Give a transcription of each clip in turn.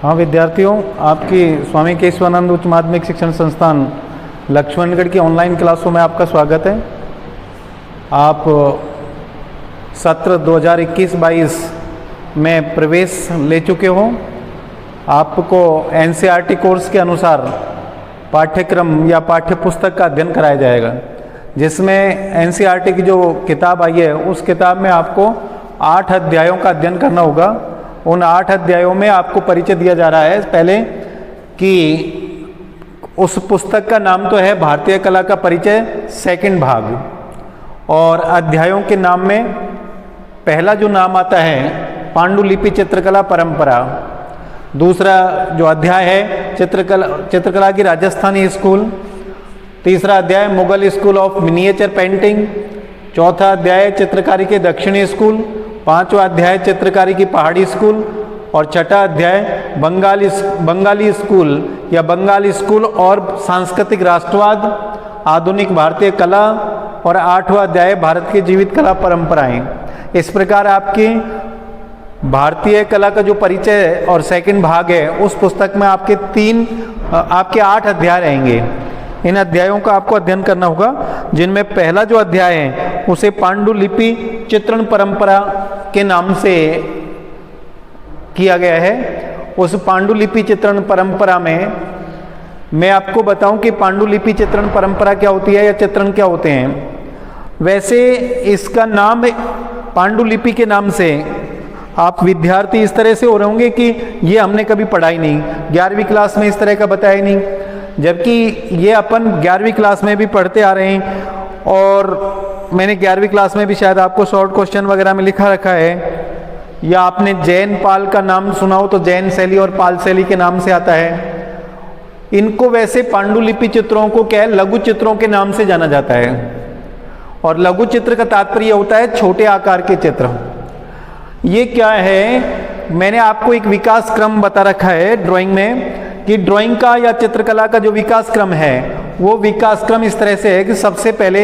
हाँ विद्यार्थियों, आपकी स्वामी केशवानंद उच्च माध्यमिक शिक्षण संस्थान लक्ष्मणगढ़ की ऑनलाइन क्लासों में आपका स्वागत है। आप सत्र 2021-22 में प्रवेश ले चुके हो। आपको एनसीईआरटी कोर्स के अनुसार पाठ्यक्रम या पाठ्य पुस्तक का अध्ययन कराया जाएगा, जिसमें एनसीईआरटी की जो किताब आई है उस किताब में आपको 8 अध्यायों का अध्ययन करना होगा। उन 8 अध्यायों में आपको परिचय दिया जा रहा है पहले कि उस पुस्तक का नाम तो है भारतीय कला का परिचय सेकंड भाग, और अध्यायों के नाम में पहला जो नाम आता है पांडुलिपि चित्रकला परंपरा, दूसरा जो अध्याय है चित्रकला की राजस्थानी स्कूल, तीसरा अध्याय Mughal school of miniature painting, चौथा अध्याय चित्रकारी के दक्षिणी स्कूल, पांचवा अध्याय चित्रकारी की पहाड़ी स्कूल, और छठा अध्याय बंगाली स्कूल या बंगाली स्कूल और सांस्कृतिक राष्ट्रवाद, आधुनिक भारतीय कला, और 8वां अध्याय भारत की जीवित कला परंपराएं। इस प्रकार आपकी भारतीय कला का जो परिचय और सेकंड भाग है उस पुस्तक में आपके 8 अध्याय रहेंगे। इन अध्यायों का आपको अध्ययन करना होगा, जिनमें पहला जो अध्याय है उसे पांडुलिपि चित्रण परंपरा के नाम से किया गया है। उस पांडुलिपि चित्रण परंपरा में मैं आपको बताऊं कि पांडुलिपि चित्रण परंपरा क्या होती है या चित्रण क्या होते हैं। वैसे इसका नाम पांडुलिपि के नाम से आप विद्यार्थी इस तरह से हो रहे होंगे कि ये हमने कभी पढ़ा ही नहीं, 11वीं क्लास में इस तरह का बताया ही नहीं, जबकि ये अपन 11वीं क्लास में भी पढ़ते आ रहे हैं। और मैंने 11वीं क्लास में भी शायद आपको शॉर्ट क्वेश्चन वगैरह में लिखा रखा है, या आपने जैन पाल का नाम सुना हो तो जैन शैली और पाल शैली के नाम से आता है। इनको वैसे पांडुलिपि चित्रों को क्या है, लघु चित्रों के नाम से जाना जाता है। और लघु चित्र का तात्पर्य होता है छोटे आकार के चित्र। ये क्या है, मैंने आपको एक विकास क्रम बता रखा है ड्राइंग में, कि ड्राइंग का या चित्रकला का जो विकास क्रम है वो विकास क्रम इस तरह से है कि सबसे पहले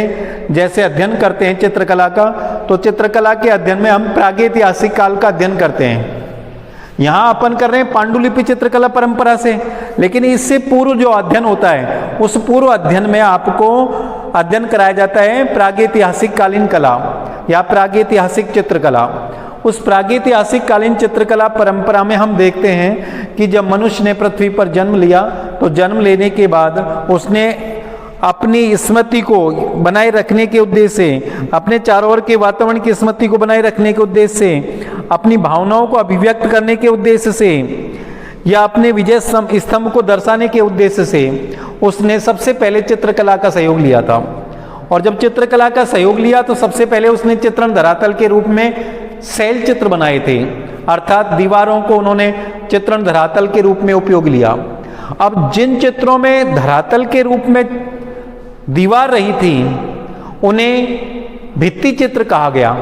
जैसे अध्ययन करते हैं चित्रकला का, तो चित्रकला के अध्ययन में हम प्रागैतिहासिक काल का अध्ययन करते हैं। यहाँ अपन कर रहे हैं पांडुलिपि चित्रकला परंपरा से, लेकिन इससे पूर्व जो अध्ययन होता है उस पूर्व अध्ययन में आपको अध्ययन कराया जाता है प्रागैतिहासिक कालीन कला या प्रागैतिहासिक चित्रकला। उस प्रागैतिहासिक कालीन चित्रकला परंपरा में हम देखते हैं कि जब मनुष्य ने पृथ्वी पर जन्म लिया तो जन्म लेने के बाद उसने अपनी स्मृति को बनाए रखने के उद्देश्य से, अपने चारों ओर के वातावरण की स्मृति को बनाए रखने के उद्देश्य से, अपनी भावनाओं को अभिव्यक्त करने के उद्देश्य से, या अपने विजय स्तंभ को दर्शाने के उद्देश्य से उसने सबसे पहले चित्रकला का सहयोग लिया था। और जब चित्रकला का सहयोग लिया तो सबसे पहले उसने चित्रण धरातल के रूप में शैल चित्र बनाए थे, अर्थात दीवारों को उन्होंने चित्रण धरातल के रूप में उपयोग लिया। अब जिन चित्रों में धरातल के रूप में दीवार रही थी उन्हें भित्ति चित्र कहा गया।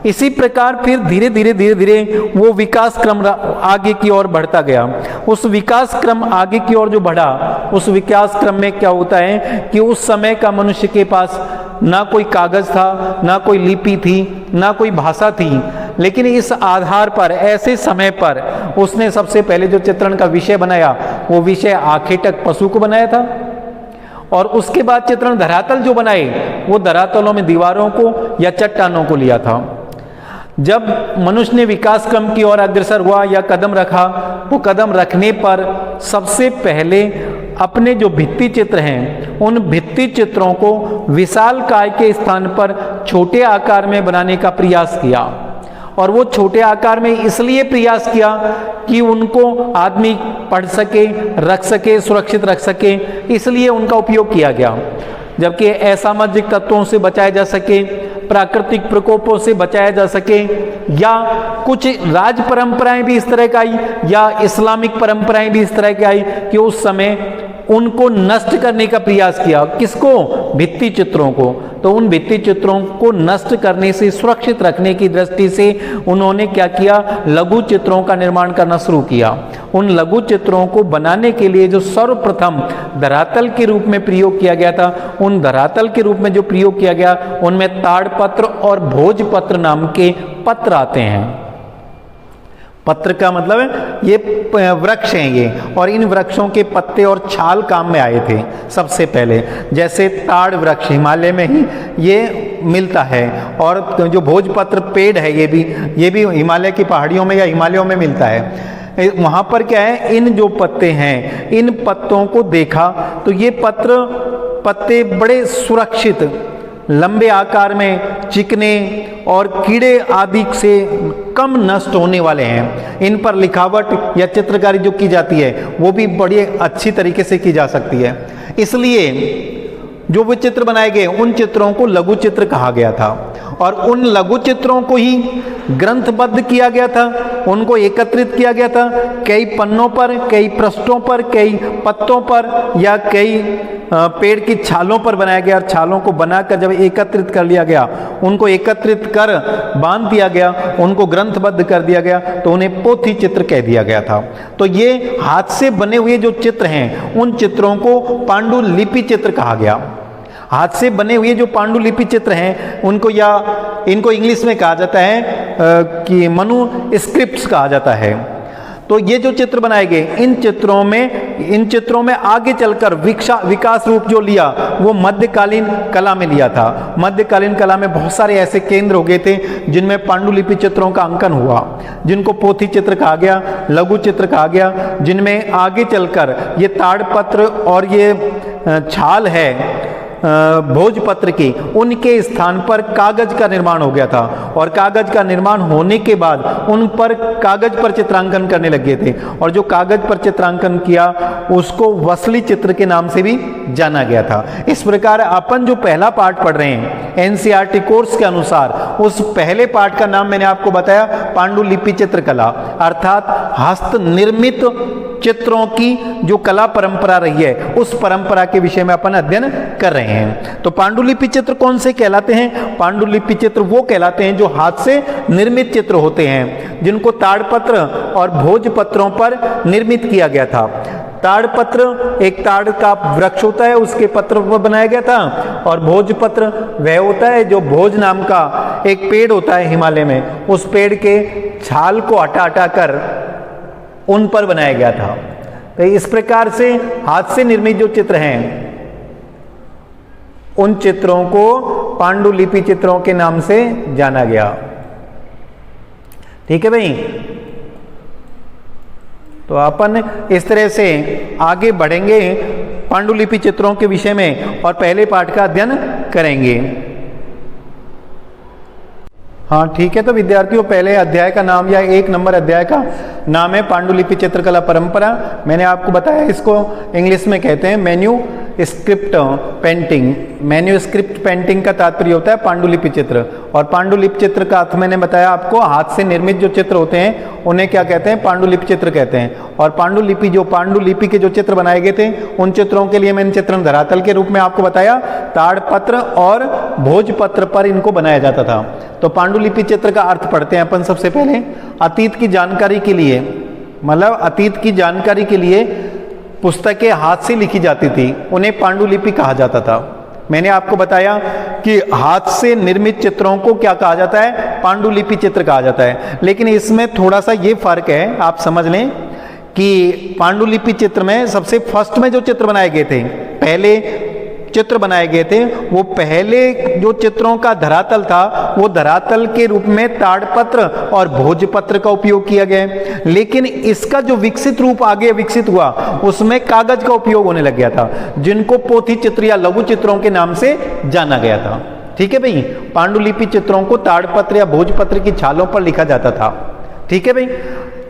इसी प्रकार फिर धीरे धीरे वो विकास क्रम आगे की ओर बढ़ता गया। उस विकास क्रम आगे की ओर जो बढ़ा, उस विकास क्रम में क्या होता है कि उस समय का मनुष्य के पास ना कोई कागज था, ना कोई लिपि थी, ना कोई भाषा थी, लेकिन इस आधार पर ऐसे समय पर उसने सबसे पहले जो चित्रण का विषय बनाया वो विषय आखेटक पशु को बनाया था। और उसके बाद चित्रण धरातल जो बनाए वो धरातलों में दीवारों को या चट्टानों को लिया था। जब मनुष्य ने विकास क्रम की ओर अग्रसर हुआ या कदम रखा, तो कदम रखने पर सबसे पहले अपने जो भित्ति चित्र हैं उन भित्ति चित्रों को विशाल काय के स्थान पर छोटे आकार में बनाने का प्रयास किया। और वो छोटे आकार में इसलिए प्रयास किया कि उनको आदमी पढ़ सके, रख सके, सुरक्षित रख सके, इसलिए उनका उपयोग किया गया। जबकि असामाजिक तत्वों से बचाया जा सके, प्राकृतिक प्रकोपों से बचाया जा सके, या कुछ राज परंपराएं भी इस तरह का आई या इस्लामिक परंपराएं भी इस तरह की आई कि उस समय उनको नष्ट करने का प्रयास किया। किसको? भित्ति चित्रों को। तो उन भित्ति चित्रों को नष्ट करने से, सुरक्षित रखने की दृष्टि से उन्होंने क्या किया, लघु चित्रों का निर्माण करना शुरू किया। उन लघु चित्रों को बनाने के लिए जो सर्वप्रथम धरातल के रूप में प्रयोग किया गया था, उन धरातल के रूप में जो प्रयोग किया गया उनमें ताड़पत्र और भोजपत्र नाम के पत्र आते हैं। पत्र का मतलब है ये वृक्ष हैं ये, और इन वृक्षों के पत्ते और छाल काम में आए थे सबसे पहले। जैसे ताड़ वृक्ष हिमालय में ही ये मिलता है, और जो भोजपत्र पेड़ है ये भी हिमालय की पहाड़ियों में या हिमालयों में मिलता है। वहाँ पर क्या है, इन जो पत्ते हैं इन पत्तों को देखा तो ये पत्ते बड़े सुरक्षित, लंबे आकार में, चिकने और कीड़े आदि से कम नष्ट होने वाले हैं। इन पर लिखावट या चित्रकारी जो की जाती है वो भी बड़ी अच्छी तरीके से की जा सकती है। इसलिए जो वो चित्र बनाए गए उन चित्रों को लघु चित्र कहा गया था, और उन लघु चित्रों को ही ग्रंथबद्ध किया गया था, उनको एकत्रित किया गया था कई पन्नों पर, कई पृष्ठों पर, कई पत्तों पर या कई पेड़ की छालों पर बनाया गया। और छालों को बनाकर जब एकत्रित कर लिया गया, उनको एकत्रित कर बांध दिया गया, उनको ग्रंथबद्ध कर दिया गया, तो उन्हें पोथी चित्र कह दिया गया था। तो ये हाथ से बने हुए जो चित्र हैं उन चित्रों को पांडुलिपि चित्र कहा गया। हाथ से बने हुए जो पांडुलिपि चित्र हैं उनको, या इनको इंग्लिश में कहा जाता है कि मनुस्क्रिप्ट्स कहा जाता है। तो ये जो चित्र बनाए गए इन चित्रों में आगे चलकर विकास रूप जो लिया वो मध्यकालीन कला में लिया था। मध्यकालीन कला में बहुत सारे ऐसे केंद्र हो गए थे जिनमें पांडुलिपि चित्रों का अंकन हुआ, जिनको पोथी चित्र कहा गया, लघु चित्र कहा गया, जिनमें आगे चलकर ये ताड़पत्र और ये छाल है भोजपत्र की, उनके स्थान पर कागज का निर्माण हो गया था। और कागज का निर्माण होने के बाद उन पर कागज पर चित्रांकन करने लगे थे, और जो कागज पर चित्रांकन किया उसको वसली चित्र के नाम से भी जाना गया था। इस प्रकार अपन जो पहला पाठ पढ़ रहे हैं एनसीईआरटी कोर्स के अनुसार, उस पहले पाठ का नाम मैंने आपको बताया पांडुलिपि चित्रकला, अर्थात हस्त निर्मित चित्रों की जो कला परंपरा रही है उस परंपरा के विषय में अपन अध्ययन कर रहे हैं। तो पांडुलिपि चित्र कौन से कहलाते हैं? पांडुलिपि चित्र वो कहलाते हैं जो हाथ से निर्मित चित्र होते हैं, जिनको ताड़पत्र और भोजपत्रों पर निर्मित किया गया था। ताड़पत्र एक ताड़ का वृक्ष होता है, उसके पत्र पर बनाया गया था, और भोजपत्र वह होता है जो भोज नाम का एक पेड़ होता है हिमालय में, उस पेड़ के छाल को हटा हटा कर उन पर बनाया गया था। तो इस प्रकार से हाथ से निर्मित जो चित्र हैं उन चित्रों को पांडुलिपि चित्रों के नाम से जाना गया। ठीक है भाई, तो अपन इस तरह से आगे बढ़ेंगे पांडुलिपि चित्रों के विषय में और पहले पाठ का अध्ययन करेंगे। हाँ ठीक है, तो विद्यार्थियों पहले अध्याय का नाम या 1 नंबर अध्याय का नाम है पांडुलिपि चित्रकला परंपरा। मैंने आपको बताया इसको इंग्लिश में कहते हैं मैन्यूस्क्रिप्ट पेंटिंग। मैन्यूस्क्रिप्ट पेंटिंग का तात्पर्य होता है पांडुलिपि चित्र, और पांडुलिपि चित्र का अर्थ मैंने बताया आपको, हाथ से निर्मित जो चित्र होते हैं उन्हें क्या कहते हैं? पांडुलिपि चित्र कहते हैं। और पांडुलिपि के जो चित्र बनाए गए थे उन चित्रों के लिए मैंने चित्रण धरातल के रूप में आपको बताया ताड़पत्र और भोजपत्र पर इनको बनाया जाता था। तो पांडुलिपि चित्र का अर्थ पढ़ते हैं अपन सबसे पहले। अतीत की जानकारी के लिए, मतलब अतीत की जानकारी के लिए पुस्तकें हाथ से लिखी जाती थी, उन्हें पांडुलिपि कहा जाता था। मैंने आपको बताया कि हाथ से निर्मित चित्रों को क्या कहा जाता है? पांडुलिपि चित्र कहा जाता है। लेकिन इसमें थोड़ा सा ये फर्क है, आप समझ लें कि पांडुलिपि चित्र में सबसे फर्स्ट में जो चित्र बनाए गए थे, पहले चित्र बनाए गए थे, वो पहले जो चित्रों का धरातल था वो धरातल के रूप में ताड़पत्र और भोजपत्र का उपयोग किया गया। लेकिन इसका जो विकसित रूप आगे विकसित हुआ उसमें कागज का उपयोग होने लग गया था, जिनको पोथी चित्र या लघु चित्रों के नाम से जाना गया था। ठीक है भाई, पांडुलिपि चित्रों को ताड़पत्र या भोजपत्र की छालों पर लिखा जाता था। ठीक है भाई,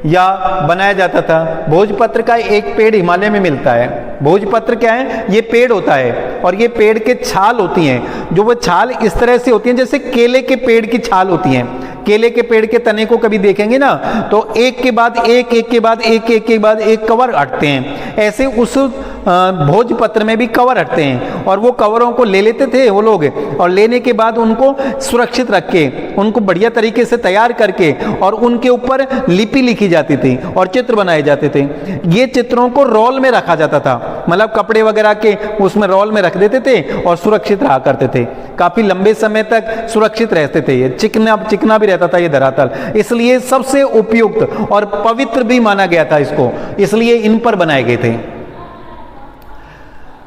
या बनाया जाता था। भोजपत्र का एक पेड़ हिमालय में मिलता है। भोजपत्र क्या है? ये पेड़ होता है, और ये पेड़ के छाल होती हैं, जो वो छाल इस तरह से होती हैं जैसे केले के पेड़ की छाल होती हैं। केले के पेड़ के तने को कभी देखेंगे ना, तो एक के बाद एक, एक के बाद एक, एक के बाद एक कवर हटते हैं। ऐसे उस भोजपत्र में भी कवर हटते हैं और वो कवरों को ले लेते थे वो लोग, और लेने के बाद उनको सुरक्षित रख के उनको बढ़िया तरीके से तैयार करके और उनके ऊपर लिपि लिखी जाती थी और चित्र बनाए जाते थे। ये चित्रों को रोल में रखा जाता था, मतलब कपड़े वगैरह के उसमें रोल में रख देते थे और सुरक्षित रहा करते थे, काफी लंबे समय तक सुरक्षित रहते थे। ये चिकना भी रहता था ये धरातल, इसलिए सबसे उपयुक्त और पवित्र भी माना गया था इसको, इसलिए इन पर बनाए गए थे,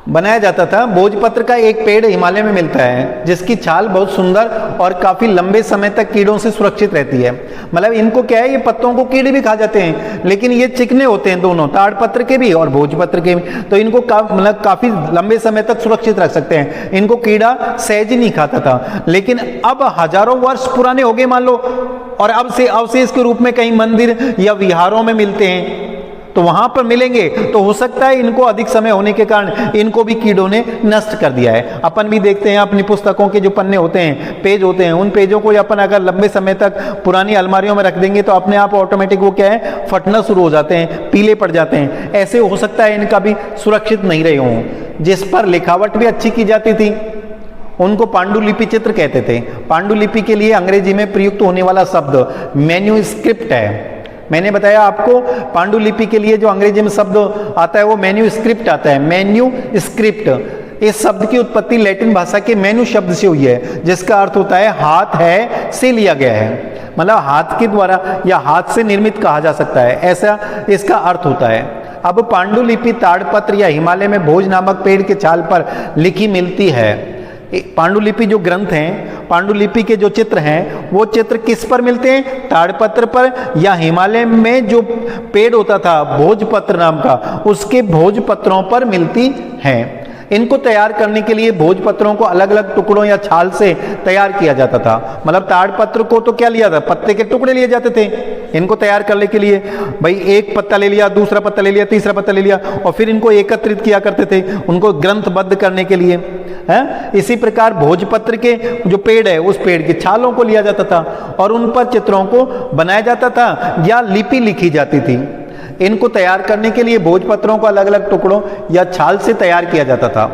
बनाया जाता था। भोजपत्र का एक पेड़ हिमालय में मिलता है जिसकी छाल बहुत सुंदर और काफी लंबे समय तक कीड़ों से सुरक्षित रहती है। मतलब इनको क्या है, ये पत्तों को कीड़े भी खा जाते हैं, लेकिन ये चिकने होते हैं दोनों, ताड़पत्र के भी और भोजपत्र के भी, तो इनको मतलब काफी लंबे समय तक सुरक्षित रख सकते हैं। इनको कीड़ा सहज नहीं खाता था, लेकिन अब हजारों वर्ष पुराने हो गए मान लो, और अब से अवशेष के रूप में कहीं मंदिर या विहारों में मिलते हैं, तो वहां पर मिलेंगे तो हो सकता है इनको अधिक समय होने के कारण इनको भी कीड़ों ने नष्ट कर दिया है। अपन भी देखते हैं अपनी पुस्तकों के जो पन्ने होते हैं, पेज होते हैं, उन पेजों को अपन अगर लंबे समय तक पुरानी अलमारियों में रख देंगे तो अपने आप ऑटोमेटिक वो क्या है, फटना शुरू हो जाते हैं, पीले पड़ जाते हैं। ऐसे हो सकता है इनका भी सुरक्षित नहीं रहे हों। जिस पर लिखावट भी अच्छी की जाती थी उनको पांडुलिपि चित्र कहते थे। पांडुलिपि के लिए अंग्रेजी में प्रयुक्त होने वाला शब्द मैन्यूस्क्रिप्ट है। मैंने बताया आपको पांडुलिपि के लिए जो अंग्रेजी में शब्द आता है वो मैन्यूस्क्रिप्ट आता है, मैन्यूस्क्रिप्ट। इस शब्द की उत्पत्ति लैटिन भाषा के मैन्यू शब्द से हुई है, जिसका अर्थ होता है हाथ है से लिया गया है, मतलब हाथ के द्वारा या हाथ से निर्मित कहा जा सकता है, ऐसा इसका अर्थ होता है। अब पांडुलिपि ताड़पत्र या हिमालय में भोज नामक पेड़ के छाल पर लिखी मिलती है। पांडुलिपि जो ग्रंथ हैं, पांडुलिपि के जो चित्र हैं, वो चित्र किस पर मिलते हैं, ताड़पत्र पर या हिमालय में जो पेड़ होता था भोजपत्र नाम का, उसके भोजपत्रों पर मिलती हैं। इनको तैयार करने के लिए भोजपत्रों को अलग अलग टुकड़ों या छाल से तैयार किया जाता था। मतलब ताड़पत्र को तो क्या लिया था, पत्ते के टुकड़े लिए जाते थे इनको तैयार करने के लिए। भाई एक पत्ता ले लिया, दूसरा पत्ता ले लिया, तीसरा पत्ता ले लिया, और फिर इनको एकत्रित किया करते थे उनको ग्रंथबद्ध करने के लिए, है। इसी प्रकार भोजपत्र के जो पेड़ है उस पेड़ की छालों को लिया जाता था और उन पर चित्रों को बनाया जाता था या लिपि लिखी जाती थी। इनको तैयार करने के लिए भोजपत्रों को अलग अलग टुकड़ों या छाल से तैयार किया जाता था।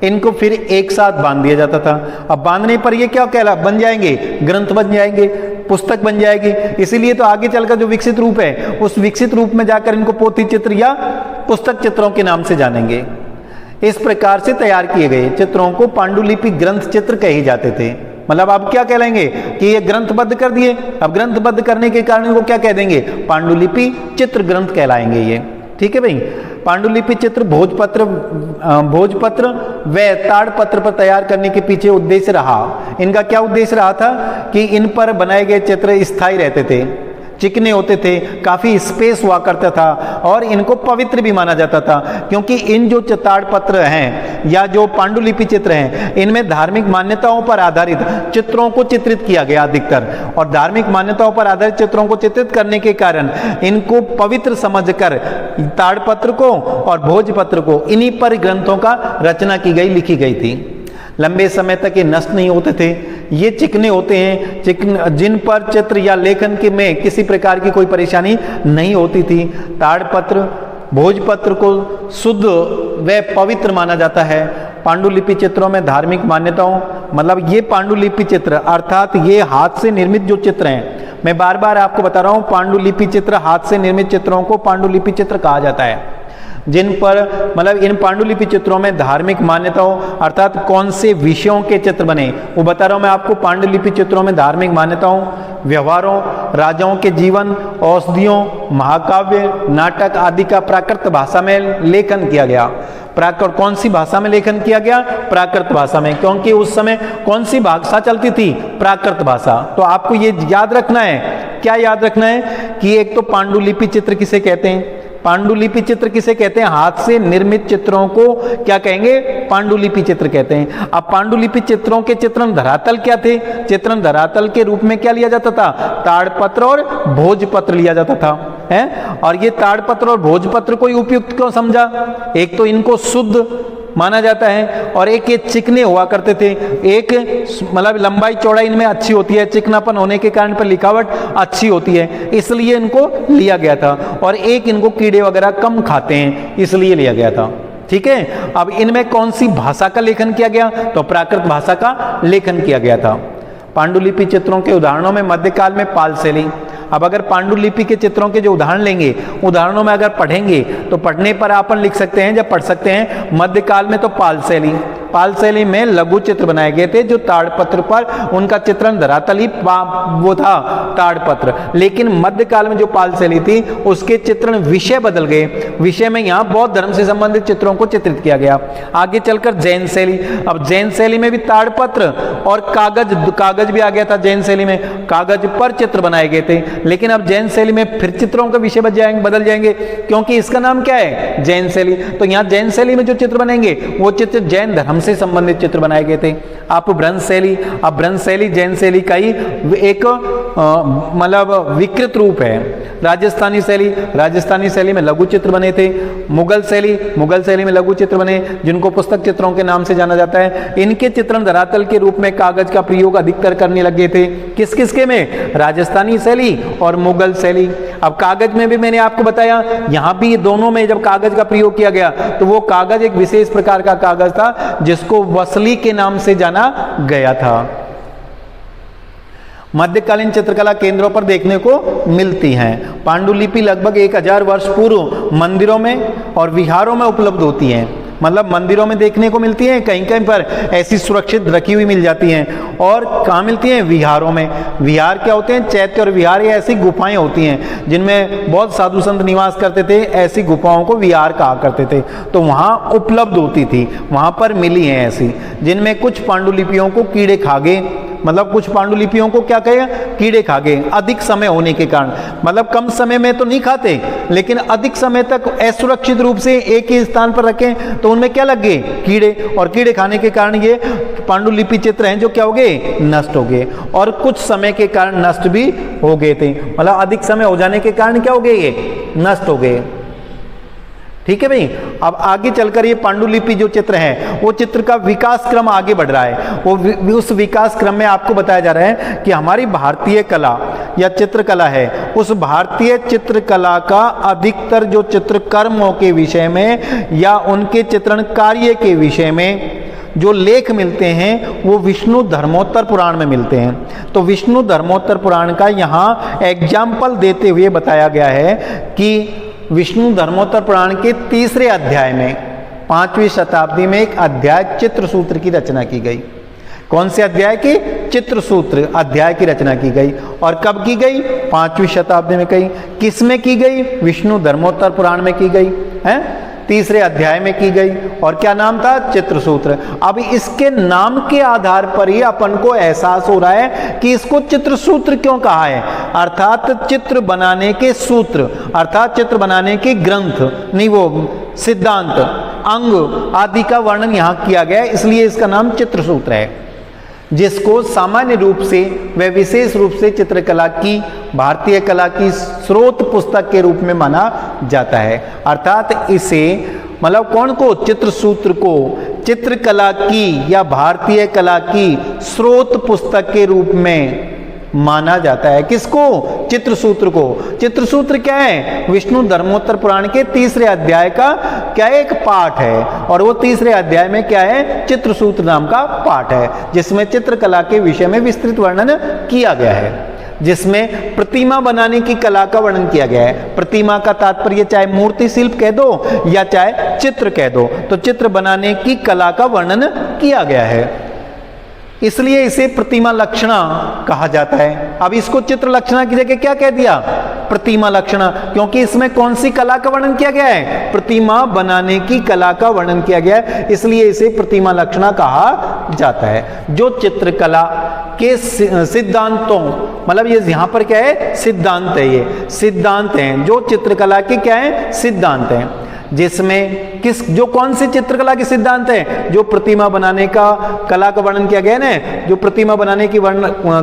इनको फिर एक साथ बांध दिया जाता था। अब बांधने पर ये क्या कहला बन जाएंगे, ग्रंथ बन जाएंगे, पुस्तक बन जाएगी। इसीलिए तो आगे चलकर जो विकसित रूप है उस विकसित रूप में जाकर इनको पोथी चित्र या पुस्तक चित्रों के नाम से जानेंगे। इस प्रकार से तैयार किए गए चित्रों को पांडुलिपि ग्रंथ चित्र कहे जाते थे। मतलब आप क्या कहलाएंगे कि ये ग्रंथबद्ध कर दिए, अब ग्रंथबद्ध करने के कारण इनको क्या कह देंगे, पांडुलिपि चित्र ग्रंथ कहलाएंगे ये। ठीक है भाई। पांडुलिपि चित्र भोजपत्र व ताड़पत्र पर तैयार करने के पीछे उद्देश्य रहा। इनका क्या उद्देश्य रहा था कि इन पर बनाए गए चित्र स्थायी रहते थे, चिकने होते थे, काफी स्पेस हुआ करता था और इनको पवित्र भी माना जाता था, क्योंकि इन जो ताड़पत्र हैं या जो पांडुलिपि चित्र हैं इनमें धार्मिक मान्यताओं पर आधारित चित्रों को चित्रित किया गया अधिकतर, और धार्मिक मान्यताओं पर आधारित चित्रों को चित्रित करने के कारण इनको पवित्र समझकर ताड़पत्र को और भोजपत्र को इन्हीं पर ग्रंथों का रचना की गई, लिखी गई थी। लंबे समय तक ये नष्ट नहीं होते थे। ये चिकने होते हैं जिन पर चित्र या लेखन के में किसी प्रकार की कोई परेशानी नहीं होती थी। ताड़पत्र भोजपत्र को शुद्ध व पवित्र माना जाता है। पांडुलिपि चित्रों में धार्मिक मान्यताओं, मतलब ये पांडुलिपि चित्र अर्थात ये हाथ से निर्मित जो चित्र हैं, मैं बार बार आपको बता रहा हूँ, पांडुलिपि चित्र हाथ से निर्मित चित्रों को पांडुलिपि चित्र कहा जाता है। जिन पर मतलब इन पांडुलिपि चित्रों में धार्मिक मान्यताओं अर्थात कौन से विषयों के चित्र बने वो बता रहा हूं मैं आपको। पांडुलिपि चित्रों में धार्मिक मान्यताओं, व्यवहारों, राजाओं के जीवन, औषधियों, महाकाव्य, नाटक आदि का प्राकृत भाषा में लेखन किया गया। प्राकृत कौन सी भाषा में लेखन किया गया, प्राकृत भाषा में, क्योंकि उस समय कौन सी भाषा चलती थी, प्राकृत भाषा। तो आपको ये याद रखना है, क्या याद रखना है कि एक तो पांडुलिपि चित्र किसे कहते हैं, पांडुलिपि चित्र किसे कहते हैं, हाथ से निर्मित चित्रों को क्या कहेंगे, पांडुलिपि चित्र कहते हैं। अब पांडुलिपि चित्रों के चित्रण धरातल क्या थे, चित्रण धरातल के रूप में क्या लिया जाता था, ताड़पत्र और भोजपत्र लिया जाता था, है। और ये ताड़पत्र और भोजपत्र को उपयुक्त क्यों समझा, एक तो इनको शुद्ध माना जाता है और एक ये चिकने हुआ करते थे, एक मतलब लंबाई चौड़ाई इनमें अच्छी होती है, चिकनापन होने के कारण पर लिखावट अच्छी होती है, इसलिए इनको लिया गया था। और एक इनको कीड़े वगैरह कम खाते हैं इसलिए लिया गया था। ठीक है। अब इनमें कौन सी भाषा का लेखन किया गया? तो प्राकृत भाषा का लेखन किया गया था। पांडुलिपि चित्रों के उदाहरणों में मध्यकाल में पाल शैली। अब अगर पांडुलिपि के चित्रों के जो उदाहरण लेंगे, उदाहरणों में अगर पढ़ेंगे तो पढ़ने पर अपन लिख सकते हैं, जब पढ़ सकते हैं मध्यकाल में तो पाल शैली। पाल शैली में लघु चित्र बनाए गए थे जो ताड़पत्र पर, उनका चित्रण धरातल ही वो था ताड़पत्र। लेकिन मध्यकाल में जो पाल शैली थी उसके चित्रण विषय बदल गए। विषय में यहाँ बौद्ध धर्म से संबंधित चित्रों को चित्रित किया गया। आगे चलकर जैन शैली। अब जैन शैली में भी ताड़पत्र और कागज भी आ गया था। जैन शैली में कागज पर चित्र बनाए गए थे, लेकिन अब जैन शैली में फिर चित्रों का विषय बदल जाएंगे, क्योंकि इसका नाम क्या है? जैन शैली। तो यहाँ जैन शैली में जो चित्र बनेंगे वो चित्र जैन धर्म से संबंधित चित्र बनाए गए थे। आप भ्रंश शैली, अब भ्रंश शैली जैन शैली का ही एक मतलब विकृत रूप है। राजस्थानी शैली, राजस्थानी शैली में लघु चित्र बने थे। मुगल शैली, मुगल शैली में लघु चित्र बने जिनको पुस्तक चित्रों के नाम से जाना जाता है। इनके चित्रण धरातल के रूप में कागज का प्रयोग अधिकतर करने लगे थे। किस किसके में? राजस्थानी शैली और मुगल शैली। अब कागज में भी मैंने आपको बताया, यहां भी दोनों में जब कागज का प्रयोग किया गया तो वो कागज एक विशेष प्रकार का कागज था जिसको वसली के नाम से जाना गया था। मध्यकालीन चित्रकला केंद्रों पर देखने को मिलती हैं। पांडुलिपि लगभग 1000 वर्ष पूर्व मंदिरों में और विहारों में उपलब्ध होती हैं। मतलब मंदिरों में देखने को मिलती हैं, कहीं कहीं पर ऐसी सुरक्षित रखी हुई मिल जाती हैं। और कहाँ मिलती हैं? विहारों में। विहार क्या होते हैं? चैत्य और विहार, ये ऐसी गुफाएं होती हैं जिनमें बहुत साधु संत निवास करते थे। ऐसी गुफाओं को विहार कहा करते थे। तो वहाँ उपलब्ध होती थी, वहाँ पर मिली हैं ऐसी, जिनमें कुछ पांडुलिपियों को कीड़े खा गए। मतलब कुछ पांडुलिपियों को क्या कहे? कीड़े खा गए, अधिक समय होने के कारण। मतलब कम समय में तो नहीं खाते, लेकिन अधिक समय तक असुरक्षित रूप से एक ही स्थान पर रखें तो उनमें क्या लग गए? कीड़े। और कीड़े खाने के कारण ये पांडुलिपि चित्र हैं जो क्या हो गए? नष्ट हो गए। और कुछ समय के कारण नष्ट भी हो गए थे। मतलब अधिक समय हो जाने के कारण क्या हो गए? ये नष्ट हो गए। ठीक है भाई। अब आगे चलकर ये पांडुलिपि जो चित्र है वो चित्र का विकास क्रम आगे बढ़ रहा है। वो उस विकास क्रम में आपको बताया जा रहा है कि हमारी भारतीय कला या चित्रकला है, उस भारतीय चित्रकला का अधिकतर जो चित्रकर्मों के विषय में या उनके चित्रण कार्य के विषय में जो लेख मिलते हैं वो विष्णु धर्मोत्तर पुराण में मिलते हैं। तो विष्णु धर्मोत्तर पुराण का यहाँ एग्जाम्पल देते हुए बताया गया है कि विष्णु धर्मोत्तर पुराण के 3रे अध्याय में 5वीं शताब्दी में एक अध्याय चित्रसूत्र की रचना की गई। कौन से अध्याय की? चित्रसूत्र अध्याय की रचना की गई। और कब की गई? 5वीं शताब्दी में गई। किस में की गई? विष्णु धर्मोत्तर पुराण में की गई है, 3रे अध्याय में की गई। और क्या नाम था? चित्रसूत्र। अब इसके नाम के आधार पर ही अपन को एहसास हो रहा है कि इसको चित्रसूत्र क्यों कहा है। अर्थात चित्र बनाने के सूत्र, अर्थात चित्र बनाने के ग्रंथ, नहीं वो सिद्धांत, अंग आदि का वर्णन यहाँ किया गया है, इसलिए इसका नाम चित्रसूत्र है। जिसको सामान्य रूप से व विशेष रूप से चित्रकला की, भारतीय कला की स्रोत पुस्तक के रूप में माना जाता है। अर्थात इसे मतलब कौन को? चित्रसूत्र को चित्रकला की या भारतीय कला की स्रोत पुस्तक के रूप में माना जाता है। किसको? चित्रसूत्र को। चित्रसूत्र क्या है? विष्णु धर्मोत्तर पुराण के 3रे अध्याय का क्या एक पाठ है। और वो 3रे अध्याय में क्या है? चित्रसूत्र नाम का पाठ है, जिसमें चित्रकला के विषय में विस्तृत वर्णन किया गया है, जिसमें प्रतिमा बनाने की कला का वर्णन किया गया है। प्रतिमा का तात्पर्य चाहे मूर्ति शिल्प कह दो या चाहे चित्र कह दो, तो चित्र बनाने की कला का वर्णन किया गया है, इसलिए इसे प्रतिमा लक्षणा कहा जाता है। अब इसको चित्र लक्षणा की जगह क्या कह दिया? प्रतिमा लक्षणा, क्योंकि इसमें कौन सी कला का वर्णन किया गया है? प्रतिमा बनाने की कला का वर्णन किया गया है, इसलिए इसे प्रतिमा लक्षणा कहा जाता है। जो चित्रकला के सिद्धांतों, मतलब ये यहां पर क्या है? सिद्धांत है, ये सिद्धांत हैं जो चित्रकला के क्या है? सिद्धांत हैं। जिसमें जो कौन सी चित्रकला के सिद्धांत है? जो प्रतिमा बनाने का कला का वर्णन किया गया ना, जो प्रतिमा बनाने की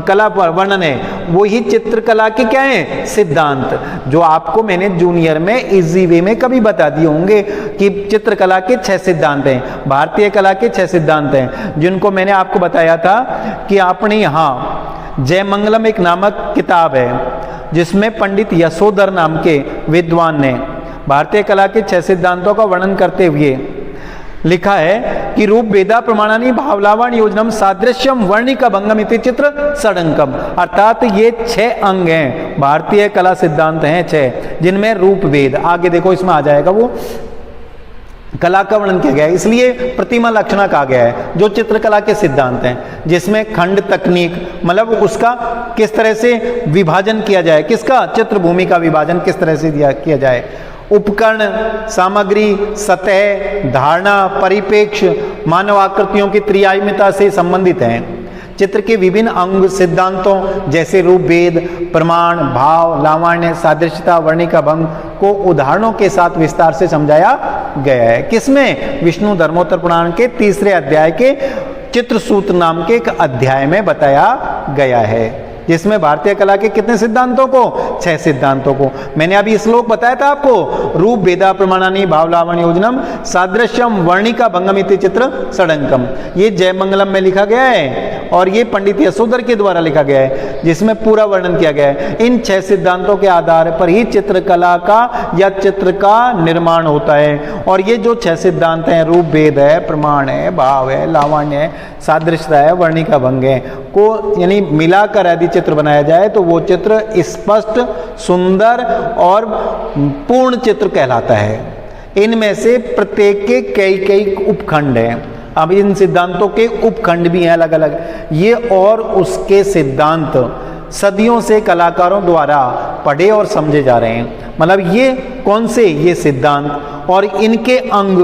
कला वर्णन है, वो ही चित्रकला के क्या है? सिद्धांत। जो आपको मैंने जूनियर में इजी वे में कभी बता दिए होंगे कि चित्रकला के 6 सिद्धांत हैं, भारतीय कला के 6 सिद्धांत हैं, जिनको मैंने आपको बताया था कि आपने यहाँ जयमंगलम एक नामक किताब है, जिसमें पंडित यशोधर नाम के विद्वान ने भारतीय कला के 6 सिद्धांतों का वर्णन करते हुए लिखा है कि रूप वेदा प्रमाणानि भावलावण्य योजनम सादृश्यम वर्णिका भंगम इति चित्र षडंकम, अर्थात ये 6 अंग हैं, भारतीय कला सिद्धांत हैं 6, जिनमें रूप वेद, आगे देखो इसमें आ जाएगा वो कला का वर्णन किया गया है, इसलिए प्रतिमा लक्षणा कहा गया है, जो चित्रकला के सिद्धांत हैं, जिसमें खंड तकनीक मतलब उसका किस तरह से विभाजन किया जाए, किसका चित्रभूमि का विभाजन किस तरह से किया जाए, उपकरण, सामग्री, सतह, धारणा, परिपेक्ष, मानव आकृतियों की त्रिआयामिता से संबंधित हैं। चित्र के विभिन्न अंग सिद्धांतों जैसे रूप भेद, प्रमाण, भाव, लावण्य, सादृश्यता, वर्णिका भंग को उदाहरणों के साथ विस्तार से समझाया गया है। किसमें? विष्णु धर्मोत्तर पुराण के 3रे अध्याय के चित्रसूत्र नाम के एक अध्याय में बताया गया है, जिसमें भारतीय कला के कितने सिद्धांतों को? 6 सिद्धांतों को। मैंने अभी श्लोक बताया था आपको, रूप भेदा प्रमाणानि भावलावण्य योजनम सादृश्यम वर्णिका भंगम इति चित्र षडंकम, ये जयमंगलम में लिखा गया है और ये पंडित यशोधर के द्वारा लिखा गया है, जिसमें पूरा वर्णन किया गया है। इन 6 सिद्धांतों के आधार पर ही चित्रकला का या चित्र का निर्माण होता है। और ये जो 6 सिद्धांत हैं, रूप भेद है, प्रमाण है, भाव है, लावण्य है, सादृश्यता है, वर्णिका भंग है, को यानी मिलाकर यदि चित्र बनाया जाए तो वो चित्र स्पष्ट, सुंदर और पूर्ण चित्र कहलाता है। इनमें से प्रत्येक के कई उपखंड हैं। अब इन सिद्धांतों के उपखंड भी हैं अलग अलग, ये और उसके सिद्धांत सदियों से कलाकारों द्वारा पढ़े और समझे जा रहे हैं। मतलब ये कौन से? ये सिद्धांत और इनके अंग,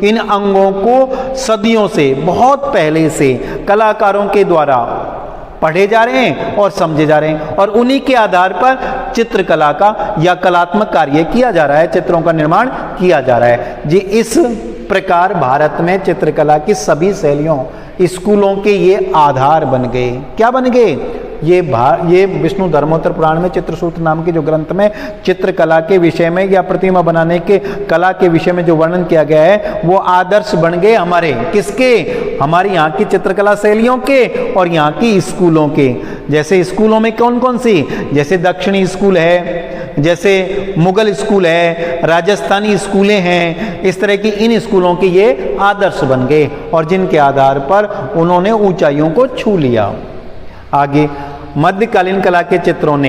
इन अंगों को सदियों से, बहुत पहले से कलाकारों के द्वारा पढ़े जा रहे हैं और समझे जा रहे हैं, और उन्हीं के आधार पर चित्रकला का या कलात्मक कार्य किया जा रहा है, चित्रों का निर्माण किया जा रहा है जी। इस प्रकार भारत में चित्रकला की सभी शैलियों, स्कूलों के ये आधार बन गए। क्या बन गए? ये विष्णु धर्मोत्तर पुराण में चित्रसूत्र नाम के जो ग्रंथ में चित्रकला के विषय में या प्रतिमा बनाने के कला के विषय में जो वर्णन किया गया है, वो आदर्श बन गए हमारे किसके? हमारी यहाँ की चित्रकला शैलियों के और यहाँ की स्कूलों के। जैसे स्कूलों में कौन कौन सी? जैसे दक्षिणी स्कूल है, जैसे मुगल स्कूल है, राजस्थानी स्कूलें हैं, इस तरह की इन स्कूलों के ये आदर्श बन गए और जिनके आधार पर उन्होंने ऊंचाइयों को छू लिया। आगे मध्यकालीन कला के चित्रों ने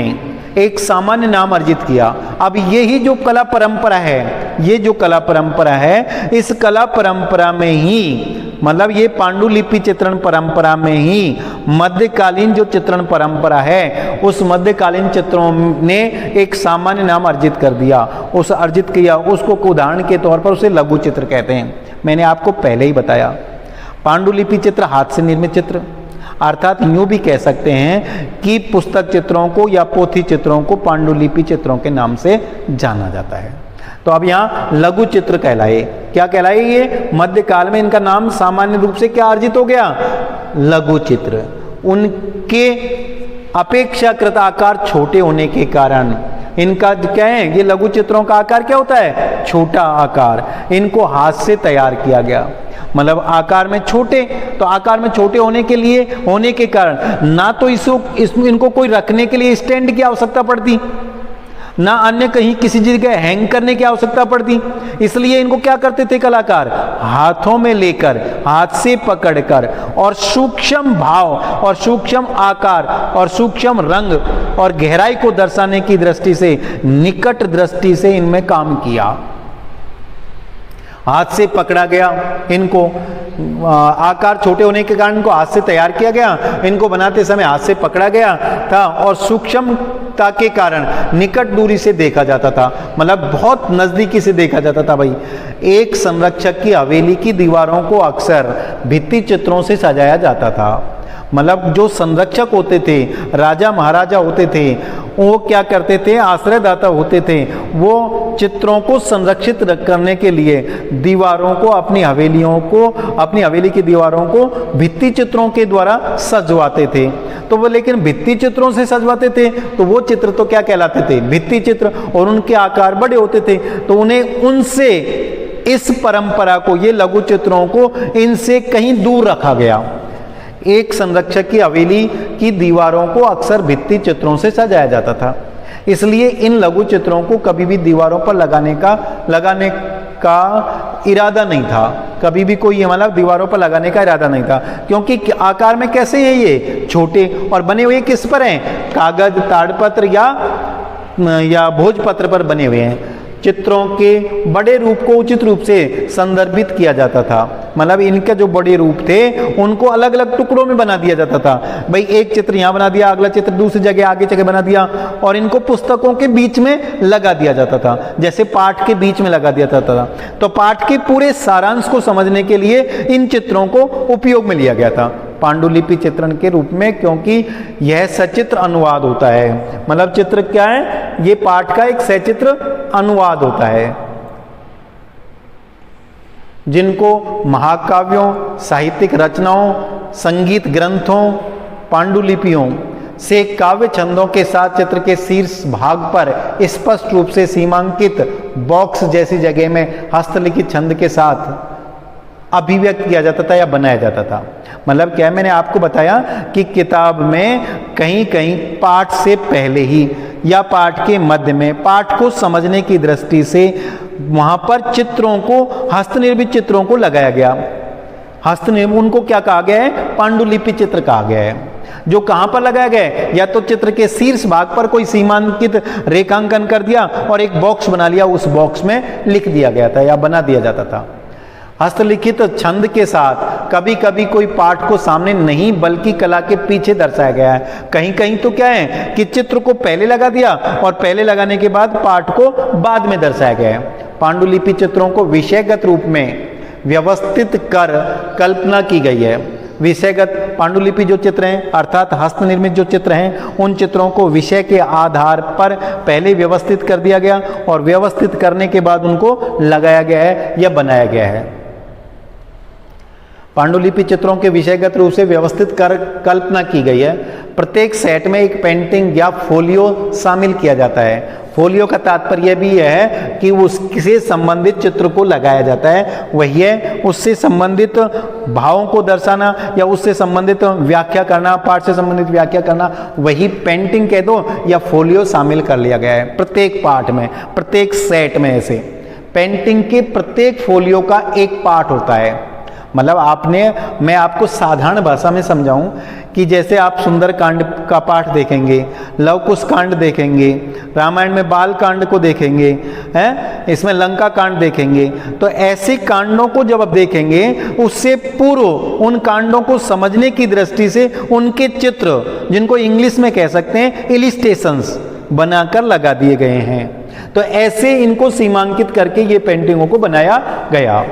एक सामान्य नाम अर्जित किया। अब यही जो कला परंपरा है, ये जो कला परंपरा है, इस कला परंपरा में ही मतलब ये पांडुलिपि चित्रण परंपरा में ही मध्यकालीन जो चित्रण परंपरा है, उस मध्यकालीन चित्रों ने एक सामान्य नाम अर्जित कर दिया, उस अर्जित किया, उसको उदाहरण के तौर पर उसे लघु चित्र कहते हैं। मैंने आपको पहले ही बताया, पांडुलिपि चित्र हाथ से निर्मित चित्र, अर्थात यूं भी कह सकते हैं कि पुस्तक चित्रों को या पोथी चित्रों को पांडुलिपि चित्रों के नाम से जाना जाता है। तो अब यहाँ लघु चित्र कहलाए। क्या कहलाए? ये मध्यकाल में इनका नाम सामान्य रूप से क्या अर्जित हो गया? लघु चित्र। उनके अपेक्षाकृत आकार छोटे होने के कारण इनका क्या है? ये लघु चित्रों का आकार क्या होता है? छोटा आकार। इनको हाथ से तैयार किया गया, मतलब आकार में छोटे। तो आकार में छोटे होने के कारण ना तो इनको कोई रखने के लिए स्टैंड की आवश्यकता पड़ती, ना अन्य कहीं किसी जगह हैंग करने की आवश्यकता पड़ती। इसलिए इनको क्या करते थे कलाकार? हाथों में लेकर, हाथ से पकड़कर और सूक्ष्म भाव और सूक्ष्म आकार और सूक्ष्म रंग और गहराई को दर्शाने की दृष्टि से, निकट दृष्टि से इनमें काम किया। हाथ से पकड़ा गया, इनको आकार छोटे होने के कारण इनको हाथ से तैयार किया गया, इनको बनाते समय हाथ से पकड़ा गया था और सूक्ष्मता के कारण निकट दूरी से देखा जाता था, मतलब बहुत नजदीकी से देखा जाता था। भाई, एक संरक्षक की हवेली की दीवारों को अक्सर भित्ति चित्रों से सजाया जाता था। मतलब जो संरक्षक होते थे, राजा महाराजा होते थे, वो क्या करते थे? आश्रयदाता होते थे। वो चित्रों को संरक्षित करने के लिए दीवारों को, अपनी हवेलियों को, अपनी हवेली की दीवारों को भित्ति चित्रों के द्वारा सजवाते थे। तो वो लेकिन भित्ति चित्रों से सजवाते थे तो वो चित्र तो क्या कहलाते थे? भित्ति चित्र, और उनके आकार बड़े होते थे। तो उन्हें उनसे, इस परंपरा को, ये लघु चित्रों को इनसे कहीं दूर रखा गया। एक संरक्षक की हवेली की दीवारों को अक्सर भित्ति चित्रों से सजाया जाता था, इसलिए इन लघु चित्रों को कभी भी दीवारों पर लगाने का इरादा नहीं था। कभी भी कोई मतलब दीवारों पर लगाने का इरादा नहीं था, क्योंकि आकार में कैसे हैं ये छोटे, और बने हुए किस पर हैं, कागज, ताड़पत्र या भोजपत्र पर बने हुए हैं। चित्रों के बड़े रूप को उचित रूप से संदर्भित किया जाता था, मतलब इनके जो बड़े रूप थे उनको अलग अलग टुकड़ों में बना दिया जाता था। भाई एक चित्र यहाँ बना दिया, अगला चित्र दूसरी जगह आगे जगह बना दिया, और इनको पुस्तकों के बीच में लगा दिया जाता था, जैसे पाठ के बीच में लगा दिया जाता था। तो पाठ के पूरे सारांश को समझने के लिए इन चित्रों को उपयोग में लिया गया था पांडुलिपि चित्रण के रूप में, क्योंकि यह सचित्र अनुवाद होता है। मतलब चित्र क्या है, ये पाठ का एक सचित्र अनुवाद होता है, जिनको महाकाव्यों, साहित्यिक रचनाओं, संगीत ग्रंथों, पांडुलिपियों से काव्य छंदों के साथ चित्र के शीर्ष भाग पर स्पष्ट रूप से सीमांकित बॉक्स जैसी जगह में हस्तलिखित छंद के साथ अभिव्यक्त किया जाता था या बनाया जाता था। मतलब क्या, मैंने आपको बताया कि किताब में कहीं कहीं पाठ से पहले ही या पाठ के मध्य में पाठ को समझने की दृष्टि से वहां पर चित्रों को, हस्तनिर्मित चित्रों को लगाया गया। हस्तनिर्मित उनको क्या कहा गया है, पांडुलिपि चित्र कहा गया है। जो कहां पर लगाया गया है, या तो चित्र के शीर्ष भाग पर कोई सीमांकित रेखांकन कर दिया और एक बॉक्स बना लिया, उस बॉक्स में लिख दिया गया था या बना दिया जाता था। हस्तलिखित छंद के साथ कभी कभी कोई पाठ को सामने नहीं बल्कि कला के पीछे दर्शाया गया है। कहीं कहीं तो क्या है कि चित्र को पहले लगा दिया और पहले लगाने के बाद पाठ को बाद में दर्शाया गया है। पांडुलिपि चित्रों को विषयगत रूप में व्यवस्थित कर कल्पना की गई है। विषयगत पांडुलिपि जो चित्र हैं अर्थात हस्तनिर्मित जो चित्र हैं, उन चित्रों को विषय के आधार पर पहले व्यवस्थित कर दिया गया और व्यवस्थित करने के बाद उनको लगाया गया है या बनाया गया है। पांडुलिपि चित्रों के विषयगत रूप से व्यवस्थित कर कल्पना की गई है। प्रत्येक सेट में एक पेंटिंग या फोलियो शामिल किया जाता है। फोलियो का तात्पर्य भी यह है कि उससे संबंधित चित्र को लगाया जाता है, वही है उससे संबंधित भावों को दर्शाना या उससे संबंधित व्याख्या करना, पाठ से संबंधित व्याख्या करना, वही पेंटिंग कह दो या फोलियो शामिल कर लिया गया है प्रत्येक पाठ में, प्रत्येक सेट में। ऐसे पेंटिंग के प्रत्येक फोलियो का एक पाठ होता है। मतलब मैं आपको साधारण भाषा में समझाऊं कि जैसे आप सुंदर कांड का पाठ देखेंगे, लव कुश कांड देखेंगे, रामायण में बाल कांड को देखेंगे, हैं, इसमें लंका कांड देखेंगे, तो ऐसे कांडों को जब आप देखेंगे उससे पूर्व उन कांडों को समझने की दृष्टि से उनके चित्र, जिनको इंग्लिश में कह सकते हैं इलिस्ट्रेशंस, बनाकर लगा दिए गए हैं। तो ऐसे इनको सीमांकित करके ये पेंटिंगों को बनाया गया,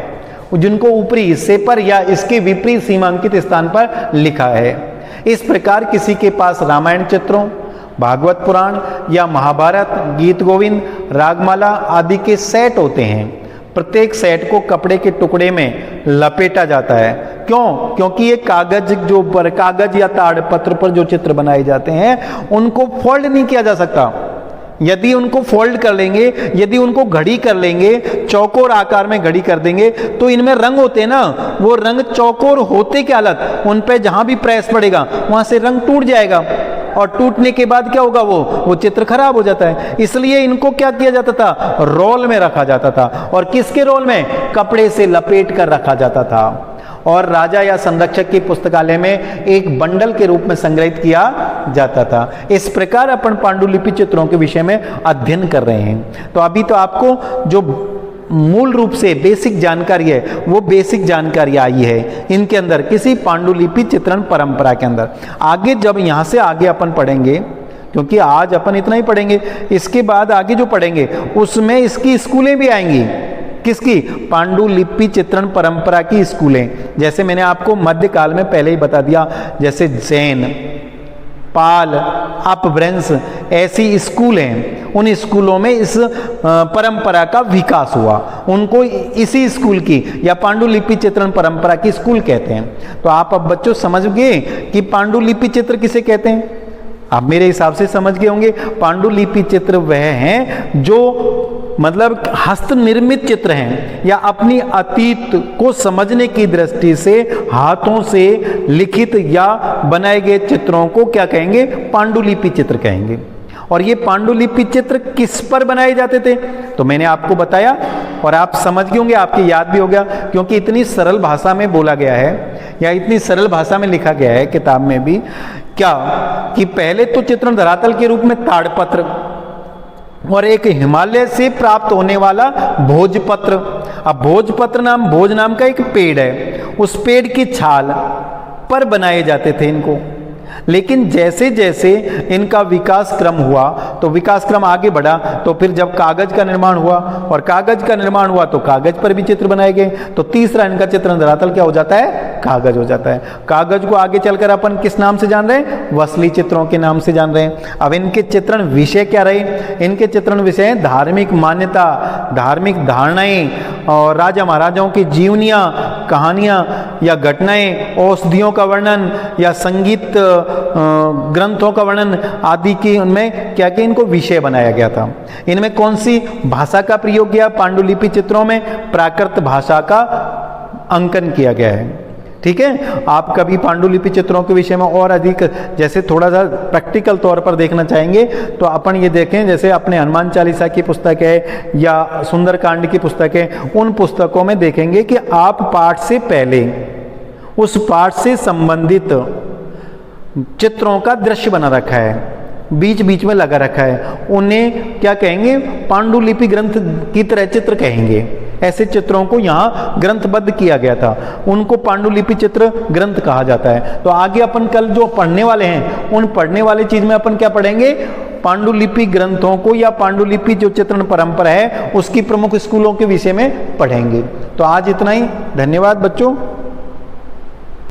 जिनको ऊपरी हिस्से पर या इसके विपरीत सीमांकित स्थान पर लिखा है। इस प्रकार किसी के पास रामायण चित्रों, भागवत पुराण या महाभारत, गीत गोविंद, रागमाला आदि के सेट होते हैं। प्रत्येक सेट को कपड़े के टुकड़े में लपेटा जाता है। क्यों? क्योंकि ये कागज या ताड़पत्र पर जो चित्र बनाए जाते हैं उनको फोल्ड नहीं किया जा सकता। यदि उनको फोल्ड कर लेंगे, यदि उनको घड़ी कर लेंगे, चौकोर आकार में घड़ी कर देंगे, तो इनमें रंग होते हैं ना, वो रंग चौकोर होते क्या हालत, उन पे जहां भी प्रेस पड़ेगा वहां से रंग टूट जाएगा, और टूटने के बाद क्या होगा, वो चित्र खराब हो जाता है। इसलिए इनको क्या किया जाता था, रोल में रखा जाता था। और किसके रोल में? कपड़े से लपेट कर रखा जाता था, और राजा या संरक्षक की पुस्तकालय में एक बंडल के रूप में संग्रहित किया जाता था। इस प्रकार अपन पांडुलिपि चित्रों के विषय में अध्ययन कर रहे हैं। तो अभी तो आपको जो मूल रूप से बेसिक जानकारी है वो बेसिक जानकारी आई है इनके अंदर, किसी पांडुलिपि चित्रण परंपरा के अंदर। आगे जब यहाँ से आगे अपन पढ़ेंगे, क्योंकि आज अपन इतना ही पढ़ेंगे, इसके बाद आगे जो पढ़ेंगे उसमें इसकी स्कूलें भी आएंगी। किसकी? पांडुलिपि चित्रण परंपरा की स्कूलें। जैसे मैंने आपको मध्यकाल में पहले ही बता दिया, जैसे जैन, पाल, अपभ्रंश, ऐसी स्कूल हैं। उन स्कूलों में इस परंपरा का विकास हुआ। उनको इसी स्कूल की या पांडुलिपि चित्रण परंपरा की स्कूल कहते हैं। तो आप अब बच्चों समझ गए कि पांडुलिपि चित्र किसे कहते हैं? आप मेरे हिसाब से समझ गए होंगे। पांडुलिपि चित्र वह हैं जो मतलब हस्त निर्मित चित्र हैं या अपनी अतीत को समझने की दृष्टि से हाथों से लिखित या बनाए गए चित्रों को क्या कहेंगे? पांडुलिपि चित्र कहेंगे। और ये पांडुलिपि चित्र किस पर बनाए जाते थे? तो मैंने आपको बताया और आप समझ गए होंगे, आपकी याद भी हो गया, क्योंकि इतनी सरल भाषा में बोला गया है या इतनी सरल भाषा में लिखा गया है किताब में भी, क्या कि पहले तो चित्रण धरातल के रूप में ताड़पत्र और एक हिमालय से प्राप्त होने वाला भोजपत्र। अब भोज नाम का एक पेड़ है, उस पेड़ की छाल पर बनाए जाते थे इनको। लेकिन जैसे जैसे इनका विकास क्रम हुआ, तो विकास क्रम आगे बढ़ा, तो फिर जब कागज का निर्माण हुआ और कागज का निर्माण हुआ तो कागज पर भी चित्र बनाए गए, तो तीसरा इनका चित्रण धरातल क्या हो जाता है? कागज हो जाता है। कागज को आगे चलकर अपन किस नाम से जान रहे हैं? वसली चित्रों के नाम से जान रहे हैं। अब इनके चित्रण विषय क्या रहे? इनके चित्रण विषय हैं धार्मिक मान्यता, धार्मिक धारणाएं और राजा महाराजाओं की जीवनियां, कहानियां या घटनाएं, औषधियों का वर्णन या संगीत ग्रंथों का वर्णन आदि की उनमें क्या क्या इनको विषय बनाया गया था। इनमें कौन सी भाषा का प्रयोग किया? पांडुलिपि चित्रों में प्राकृत भाषा का अंकन किया गया है। ठीक है, आप कभी पांडुलिपि चित्रों के विषय में और अधिक जैसे थोड़ा सा प्रैक्टिकल तौर पर देखना चाहेंगे तो अपन ये देखें, जैसे अपने हनुमान चालीसा की पुस्तक है या सुंदरकांड की पुस्तक है, उन पुस्तकों में देखेंगे कि आप पाठ से पहले उस पाठ से संबंधित चित्रों का दृश्य बना रखा है, बीच बीच में लगा रखा है। उन्हें क्या कहेंगे? पांडुलिपि ग्रंथ की तरह चित्र कहेंगे। ऐसे चित्रों को यहाँ ग्रंथबद्ध किया गया था, उनको पांडुलिपि चित्र ग्रंथ कहा जाता है। तो आगे अपन कल जो पढ़ने वाले हैं, उन पढ़ने वाले चीज में अपन क्या पढ़ेंगे? पांडुलिपि ग्रंथों को या पांडुलिपि जो चित्रण परंपरा है उसकी प्रमुख स्कूलों के विषय में पढ़ेंगे। तो आज इतना ही, धन्यवाद बच्चों।